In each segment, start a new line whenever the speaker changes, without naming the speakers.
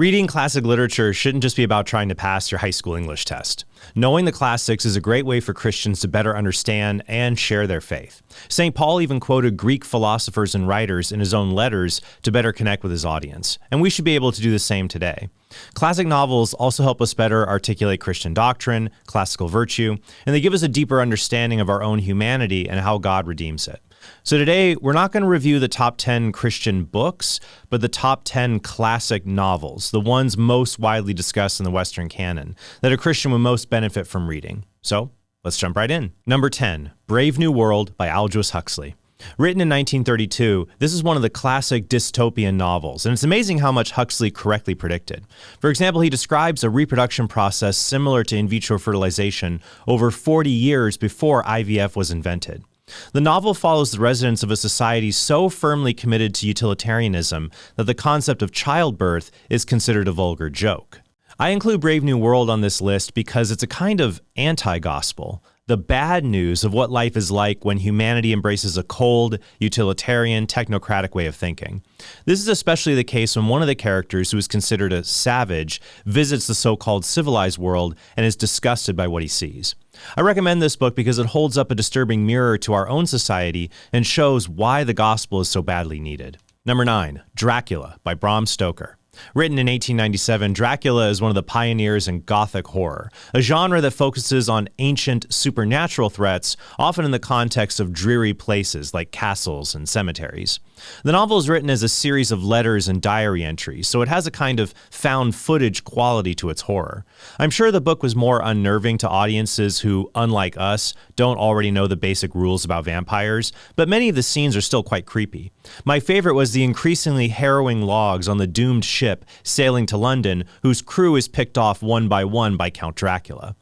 Reading classic literature shouldn't just be about trying to pass your high school English test. Knowing the classics is a great way for Christians to better understand and share their faith. St. Paul even quoted Greek philosophers and writers in his own letters to better connect with his audience, and we should be able to do the same today. Classic novels also help us better articulate Christian doctrine, classical virtue, and they give us a deeper understanding of our own humanity and how God redeems it. So today, we're not going to review the top 10 Christian books, but the top 10 classic novels, the ones most widely discussed in the Western canon, that a Christian would most benefit from reading. So, let's jump right in. Number 10, Brave New World by Aldous Huxley. Written in 1932, this is one of the classic dystopian novels, and it's amazing how much Huxley correctly predicted. For example, he describes a reproduction process similar to in vitro fertilization over 40 years before IVF was invented. The novel follows the residents of a society so firmly committed to utilitarianism that the concept of childbirth is considered a vulgar joke. I include Brave New World on this list because it's a kind of anti-gospel, the bad news of what life is like when humanity embraces a cold, utilitarian, technocratic way of thinking. This is especially the case when one of the characters, who is considered a savage, visits the so-called civilized world and is disgusted by what he sees. I recommend this book because it holds up a disturbing mirror to our own society and shows why the gospel is so badly needed. Number 9, Dracula by Bram Stoker. Written in 1897, Dracula is one of the pioneers in Gothic horror, a genre that focuses on ancient supernatural threats, often in the context of dreary places like castles and cemeteries. The novel is written as a series of letters and diary entries, so it has a kind of found footage quality to its horror. I'm sure the book was more unnerving to audiences who, unlike us, don't already know the basic rules about vampires, but many of the scenes are still quite creepy. My favorite was the increasingly harrowing logs on the doomed ship sailing to London, whose crew is picked off one by Count Dracula.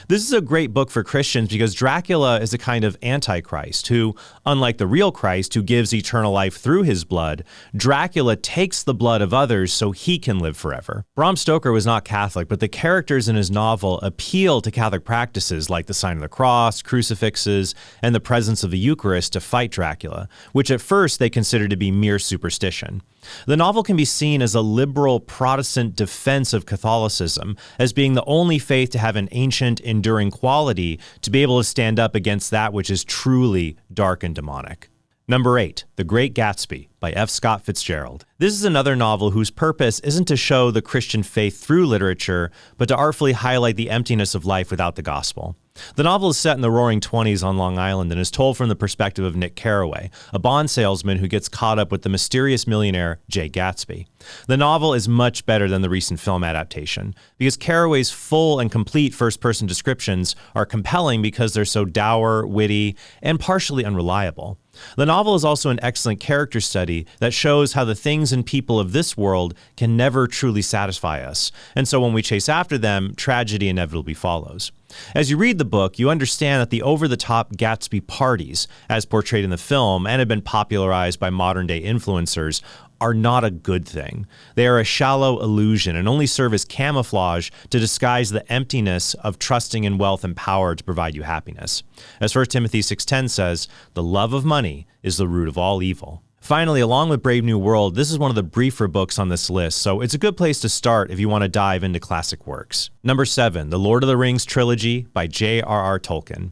This is a great book for Christians because Dracula is a kind of antichrist who, unlike the real Christ who gives eternal life through his blood, Dracula takes the blood of others so he can live forever. Bram Stoker was not Catholic, but the characters in his novel appeal to Catholic practices like the sign of the cross, crucifixes, and the presence of the Eucharist to fight Dracula, which at first they considered to be mere superstition. The novel can be seen as a liberal Protestant defense of Catholicism, as being the only faith to have an ancient, enduring quality to be able to stand up against that which is truly dark and demonic. Number 8, The Great Gatsby by F. Scott Fitzgerald. This is another novel whose purpose isn't to show the Christian faith through literature, but to artfully highlight the emptiness of life without the gospel. The novel is set in the Roaring Twenties on Long Island and is told from the perspective of Nick Carraway, a bond salesman who gets caught up with the mysterious millionaire Jay Gatsby. The novel is much better than the recent film adaptation, because Carraway's full and complete first-person descriptions are compelling because they're so dour, witty, and partially unreliable. The novel is also an excellent character study that shows how the things and people of this world can never truly satisfy us, and so when we chase after them, tragedy inevitably follows. As you read the book, you understand that the over-the-top Gatsby parties, as portrayed in the film and have been popularized by modern-day influencers, are not a good thing. They are a shallow illusion and only serve as camouflage to disguise the emptiness of trusting in wealth and power to provide you happiness. As 1 Timothy 6:10 says, "The love of money is the root of all evil." Finally, along with Brave New World, this is one of the briefer books on this list, so it's a good place to start if you want to dive into classic works. Number 7, The Lord of the Rings Trilogy by J.R.R. Tolkien.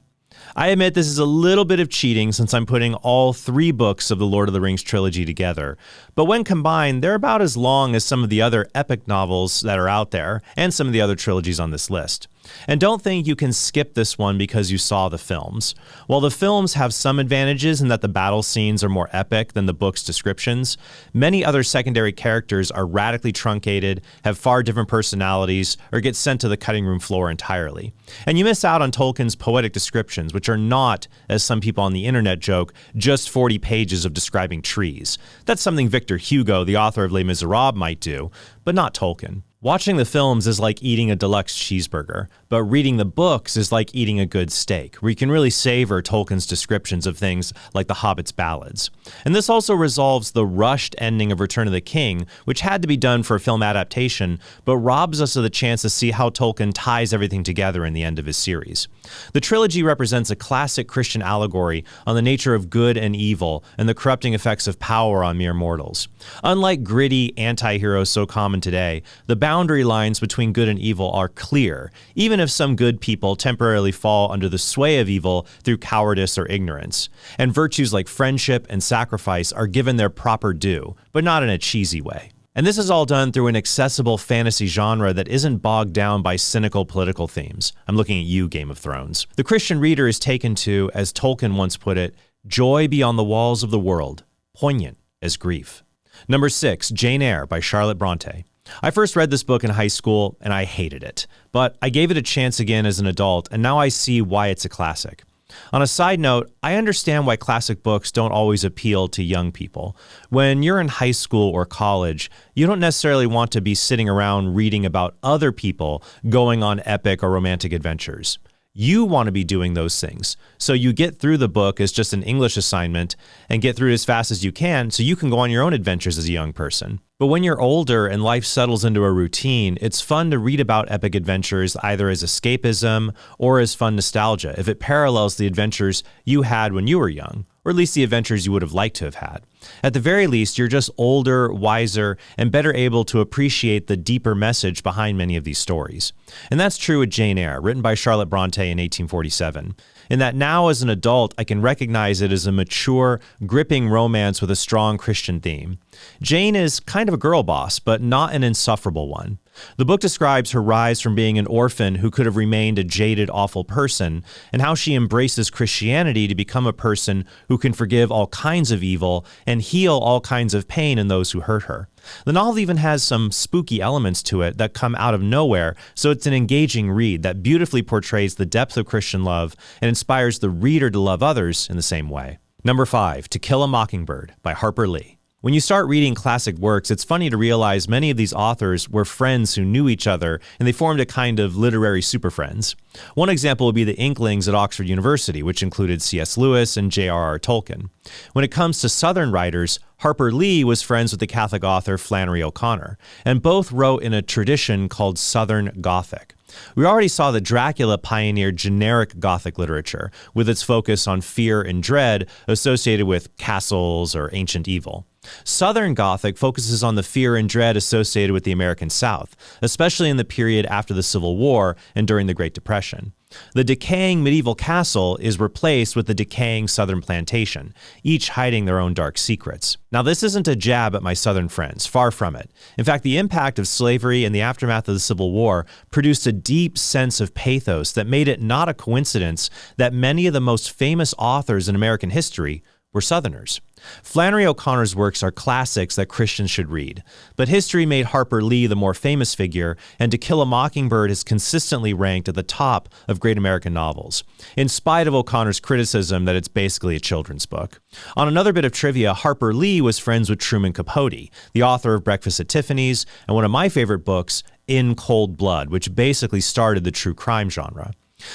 I admit this is a little bit of cheating since I'm putting all 3 books of the Lord of the Rings trilogy together, but when combined, they're about as long as some of the other epic novels that are out there and some of the other trilogies on this list. And don't think you can skip this one because you saw the films. While the films have some advantages in that the battle scenes are more epic than the book's descriptions, many other secondary characters are radically truncated, have far different personalities, or get sent to the cutting room floor entirely. And you miss out on Tolkien's poetic descriptions, which are not, as some people on the internet joke, just 40 pages of describing trees. That's something Victor Hugo, the author of Les Miserables, might do, but not Tolkien. Watching the films is like eating a deluxe cheeseburger, but reading the books is like eating a good steak, where you can really savor Tolkien's descriptions of things like the Hobbit's ballads. And this also resolves the rushed ending of Return of the King, which had to be done for a film adaptation, but robs us of the chance to see how Tolkien ties everything together in the end of his series. The trilogy represents a classic Christian allegory on the nature of good and evil and the corrupting effects of power on mere mortals. Unlike gritty anti-heroes so common today, the boundary lines between good and evil are clear, even if some good people temporarily fall under the sway of evil through cowardice or ignorance. And virtues like friendship and sacrifice are given their proper due, but not in a cheesy way. And this is all done through an accessible fantasy genre that isn't bogged down by cynical political themes. I'm looking at you, Game of Thrones. The Christian reader is taken to, as Tolkien once put it, joy beyond the walls of the world, poignant as grief. Number 6, Jane Eyre by Charlotte Bronte. I first read this book in high school and I hated it, but I gave it a chance again as an adult, and now I see why it's a classic. On a side note, I understand why classic books don't always appeal to young people. When you're in high school or college, you don't necessarily want to be sitting around reading about other people going on epic or romantic adventures. You want to be doing those things. So you get through the book as just an English assignment and get through it as fast as you can so you can go on your own adventures as a young person. But when you're older and life settles into a routine, it's fun to read about epic adventures either as escapism or as fun nostalgia if it parallels the adventures you had when you were young, or at least the adventures you would have liked to have had. At the very least, you're just older, wiser, and better able to appreciate the deeper message behind many of these stories. And that's true with Jane Eyre, written by Charlotte Bronte in 1847. In that now as an adult, I can recognize it as a mature, gripping romance with a strong Christian theme. Jane is kind of a girl boss, but not an insufferable one. The book describes her rise from being an orphan who could have remained a jaded, awful person, and how she embraces Christianity to become a person who can forgive all kinds of evil and heal all kinds of pain in those who hurt her. The novel even has some spooky elements to it that come out of nowhere, so it's an engaging read that beautifully portrays the depth of Christian love and inspires the reader to love others in the same way. Number 5, To Kill a Mockingbird by Harper Lee. When you start reading classic works, it's funny to realize many of these authors were friends who knew each other, and they formed a kind of literary super friends. One example would be the Inklings at Oxford University, which included C.S. Lewis and J.R.R. Tolkien. When it comes to Southern writers, Harper Lee was friends with the Catholic author Flannery O'Connor, and both wrote in a tradition called Southern Gothic. We already saw that Dracula pioneered generic Gothic literature, with its focus on fear and dread associated with castles or ancient evil. Southern Gothic focuses on the fear and dread associated with the American South, especially in the period after the Civil War and during the Great Depression. The decaying medieval castle is replaced with the decaying Southern plantation, each hiding their own dark secrets. Now, this isn't a jab at my Southern friends, far from it. In fact, the impact of slavery and the aftermath of the Civil War produced a deep sense of pathos that made it not a coincidence that many of the most famous authors in American history were Southerners. Flannery O'Connor's works are classics that Christians should read, but history made Harper Lee the more famous figure, and To Kill a Mockingbird is consistently ranked at the top of great American novels, in spite of O'Connor's criticism that it's basically a children's book. On another bit of trivia, Harper Lee was friends with Truman Capote, the author of Breakfast at Tiffany's, and one of my favorite books, In Cold Blood, which basically started the true crime genre.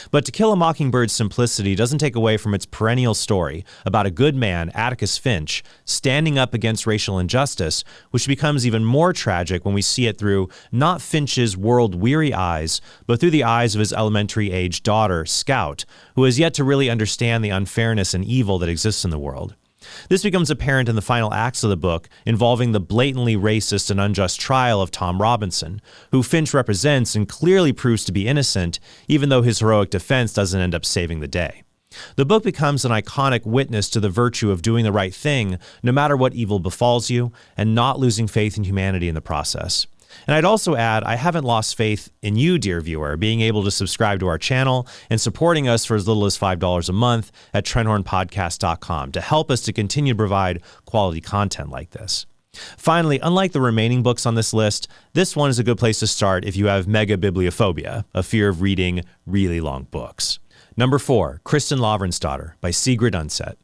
But To Kill a Mockingbird's simplicity doesn't take away from its perennial story about a good man, Atticus Finch, standing up against racial injustice, which becomes even more tragic when we see it through not Finch's world-weary eyes, but through the eyes of his elementary-age daughter, Scout, who has yet to really understand the unfairness and evil that exists in the world. This becomes apparent in the final acts of the book, involving the blatantly racist and unjust trial of Tom Robinson, who Finch represents and clearly proves to be innocent, even though his heroic defense doesn't end up saving the day. The book becomes an iconic witness to the virtue of doing the right thing, no matter what evil befalls you, and not losing faith in humanity in the process. And I'd also add, I haven't lost faith in you, dear viewer, being able to subscribe to our channel and supporting us for as little as $5 a month at trenthornpodcast.com to help us to continue to provide quality content like this. Finally, unlike the remaining books on this list, this one is a good place to start if you have megabibliophobia, a fear of reading really long books. Number 4, Kristin Lavransdatter by Sigrid Undset.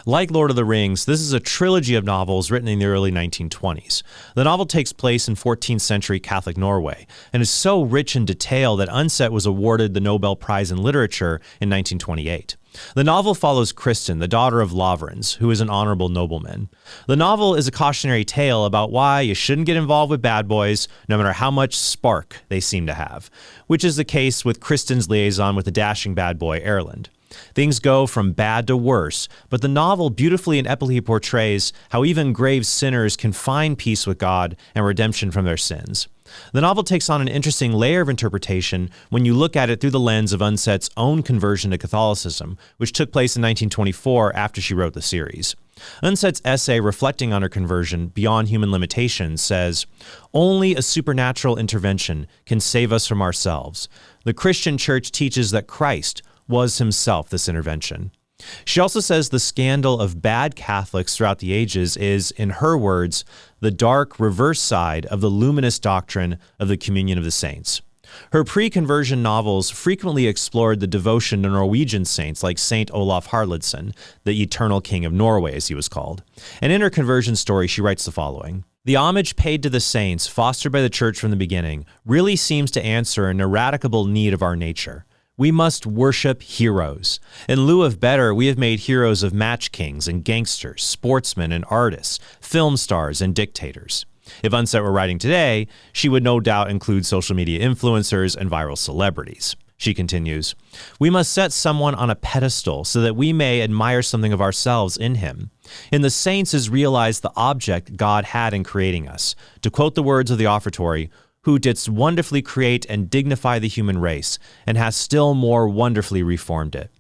Like Lord of the Rings, this is a trilogy of novels written in the early 1920s. The novel takes place in 14th century Catholic Norway and is so rich in detail that Undset was awarded the Nobel Prize in Literature in 1928. The novel follows Kristin, the daughter of Lavrans, who is an honorable nobleman. The novel is a cautionary tale about why you shouldn't get involved with bad boys, no matter how much spark they seem to have, which is the case with Kristin's liaison with the dashing bad boy Erland. Things go from bad to worse, but the novel beautifully and epically portrays how even grave sinners can find peace with God and redemption from their sins. The novel takes on an interesting layer of interpretation when you look at it through the lens of Undset's own conversion to Catholicism, which took place in 1924 after she wrote the series. Undset's essay reflecting on her conversion, Beyond Human Limitations, says, "Only a supernatural intervention can save us from ourselves. The Christian church teaches that Christ was himself this intervention." She also says the scandal of bad Catholics throughout the ages is, in her words, the dark reverse side of the luminous doctrine of the communion of the saints. Her pre-conversion novels frequently explored the devotion to Norwegian saints like Saint Olaf Haraldsson, the eternal king of Norway as he was called. And in her conversion story, she writes the following: "The homage paid to the saints, fostered by the church from the beginning, really seems to answer an ineradicable need of our nature. We must worship heroes. In lieu of better, we have made heroes of match kings and gangsters, sportsmen and artists, film stars and dictators." If Undset were writing today, she would no doubt include social media influencers and viral celebrities. She continues, "We must set someone on a pedestal so that we may admire something of ourselves in him. In the saints is realized the object God had in creating us. To quote the words of the offertory, who didst wonderfully create and dignify the human race, and hast still more wonderfully reformed it.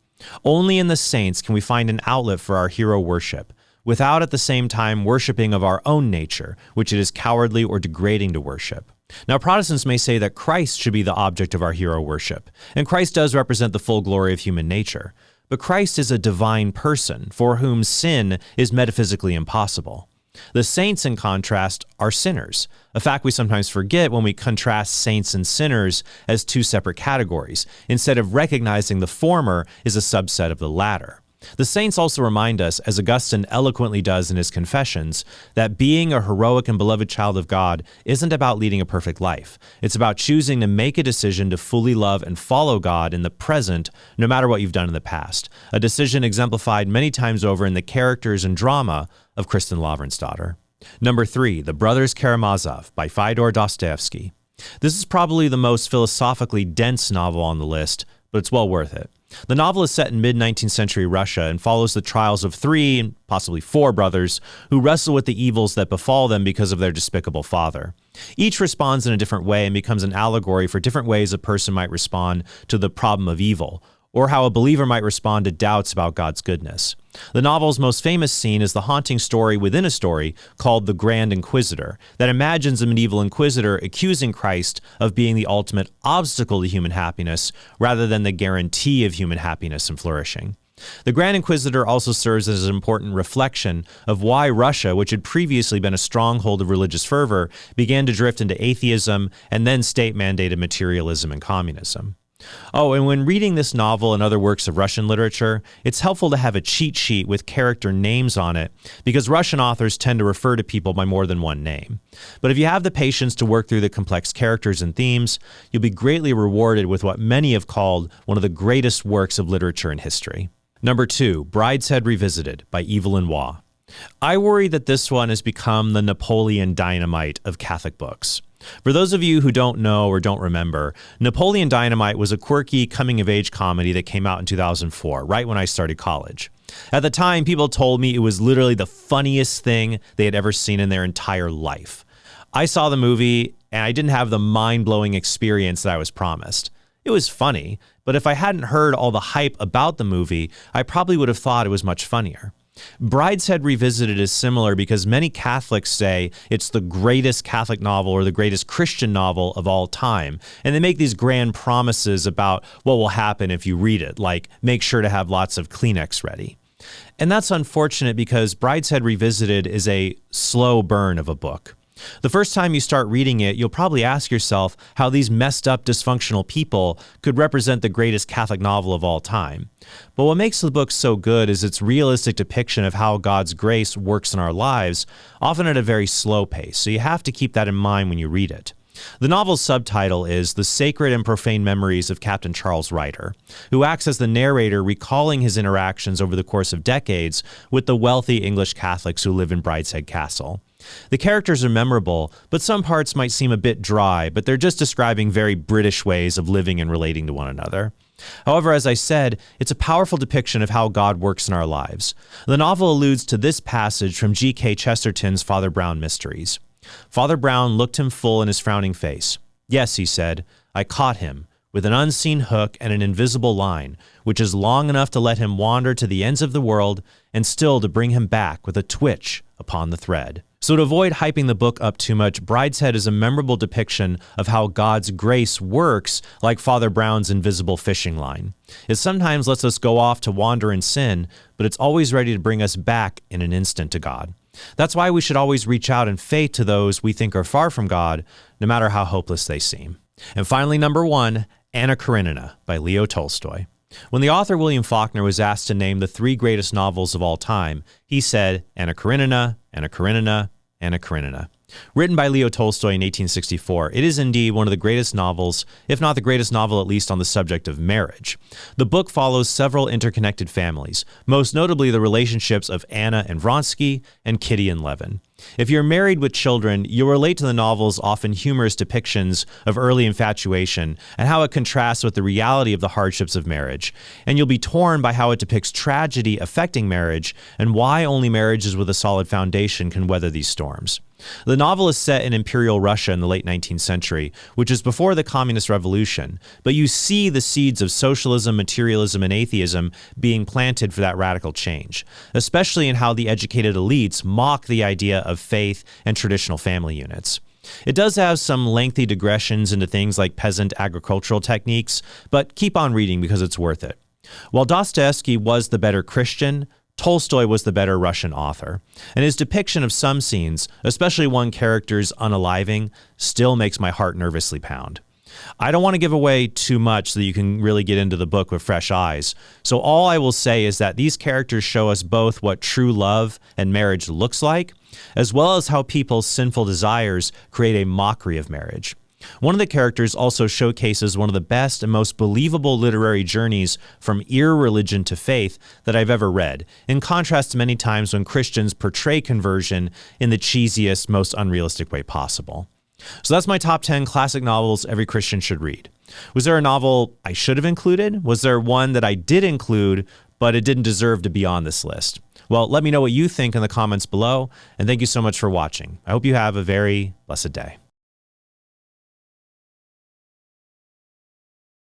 Only in the saints can we find an outlet for our hero worship, without at the same time worshiping of our own nature, which it is cowardly or degrading to worship." Now, Protestants may say that Christ should be the object of our hero worship, and Christ does represent the full glory of human nature. But Christ is a divine person for whom sin is metaphysically impossible. The saints, in contrast, are sinners, a fact we sometimes forget when we contrast saints and sinners as two separate categories, instead of recognizing the former is a subset of the latter. The saints also remind us, as Augustine eloquently does in his Confessions, that being a heroic and beloved child of God isn't about leading a perfect life. It's about choosing to make a decision to fully love and follow God in the present, no matter what you've done in the past, a decision exemplified many times over in the characters and drama of Kristin Lavransdatter. Number 3, The Brothers Karamazov by Fyodor Dostoevsky. This is probably the most philosophically dense novel on the list, but it's well worth it. The novel is set in mid-19th century Russia and follows the trials of 3 and possibly 4 brothers who wrestle with the evils that befall them because of their despicable father. Each responds in a different way and becomes an allegory for different ways a person might respond to the problem of evil, or how a believer might respond to doubts about God's goodness. The novel's most famous scene is the haunting story within a story called The Grand Inquisitor, that imagines a medieval inquisitor accusing Christ of being the ultimate obstacle to human happiness rather than the guarantee of human happiness and flourishing. The Grand Inquisitor also serves as an important reflection of why Russia, which had previously been a stronghold of religious fervor, began to drift into atheism and then state-mandated materialism and communism. Oh, and when reading this novel and other works of Russian literature, it's helpful to have a cheat sheet with character names on it, because Russian authors tend to refer to people by more than one name. But if you have the patience to work through the complex characters and themes, you'll be greatly rewarded with what many have called one of the greatest works of literature in history. Number 2, Brideshead Revisited by Evelyn Waugh. I worry that this one has become the Napoleon Dynamite of Catholic books. For those of you who don't know or don't remember, Napoleon Dynamite was a quirky coming-of-age comedy that came out in 2004, right when I started college. At the time, people told me it was literally the funniest thing they had ever seen in their entire life. I saw the movie, and I didn't have the mind-blowing experience that I was promised. It was funny, but if I hadn't heard all the hype about the movie, I probably would have thought it was much funnier. Brideshead Revisited is similar because many Catholics say it's the greatest Catholic novel or the greatest Christian novel of all time, and they make these grand promises about what will happen if you read it, like make sure to have lots of Kleenex ready. And that's unfortunate because Brideshead Revisited is a slow burn of a book. The first time you start reading it, you'll probably ask yourself how these messed up, dysfunctional people could represent the greatest Catholic novel of all time. But what makes the book so good is its realistic depiction of how God's grace works in our lives, often at a very slow pace, so you have to keep that in mind when you read it. The novel's subtitle is The Sacred and Profane Memories of Captain Charles Ryder, who acts as the narrator recalling his interactions over the course of decades with the wealthy English Catholics who live in Brideshead Castle. The characters are memorable, but some parts might seem a bit dry, but they're just describing very British ways of living and relating to one another. However, as I said, it's a powerful depiction of how God works in our lives. The novel alludes to this passage from G.K. Chesterton's Father Brown Mysteries. Father Brown looked him full in his frowning face. "Yes," he said, "I caught him, with an unseen hook and an invisible line, which is long enough to let him wander to the ends of the world, and still to bring him back with a twitch upon the thread." So to avoid hyping the book up too much, Brideshead is a memorable depiction of how God's grace works like Father Brown's invisible fishing line. It sometimes lets us go off to wander in sin, but it's always ready to bring us back in an instant to God. That's why we should always reach out in faith to those we think are far from God, no matter how hopeless they seem. And finally, number 1, Anna Karenina by Leo Tolstoy. When the author William Faulkner was asked to name the 3 greatest novels of all time, he said, Anna Karenina, Anna Karenina, Anna Karenina. Written by Leo Tolstoy in 1864, it is indeed one of the greatest novels, if not the greatest novel at least on the subject of marriage. The book follows several interconnected families, most notably the relationships of Anna and Vronsky and Kitty and Levin. If you're married with children, you'll relate to the novel's often humorous depictions of early infatuation and how it contrasts with the reality of the hardships of marriage. And you'll be torn by how it depicts tragedy affecting marriage and why only marriages with a solid foundation can weather these storms. The novel is set in Imperial Russia in the late 19th century, which is before the Communist Revolution, but you see the seeds of socialism, materialism, and atheism being planted for that radical change, especially in how the educated elites mock the idea of faith and traditional family units. It does have some lengthy digressions into things like peasant agricultural techniques, but keep on reading because it's worth it. While Dostoevsky was the better Christian, Tolstoy was the better Russian author, and his depiction of some scenes, especially one character's unaliving, still makes my heart nervously pound. I don't want to give away too much so that you can really get into the book with fresh eyes, so all I will say is that these characters show us both what true love and marriage looks like, as well as how people's sinful desires create a mockery of marriage. One of the characters also showcases one of the best and most believable literary journeys from irreligion to faith that I've ever read, in contrast to many times when Christians portray conversion in the cheesiest, most unrealistic way possible. So that's my top 10 classic novels every Christian should read. Was there a novel I should have included? Was there one that I did include, but it didn't deserve to be on this list? Well, let me know what you think in the comments below, and thank you so much for watching. I hope you have a very blessed day.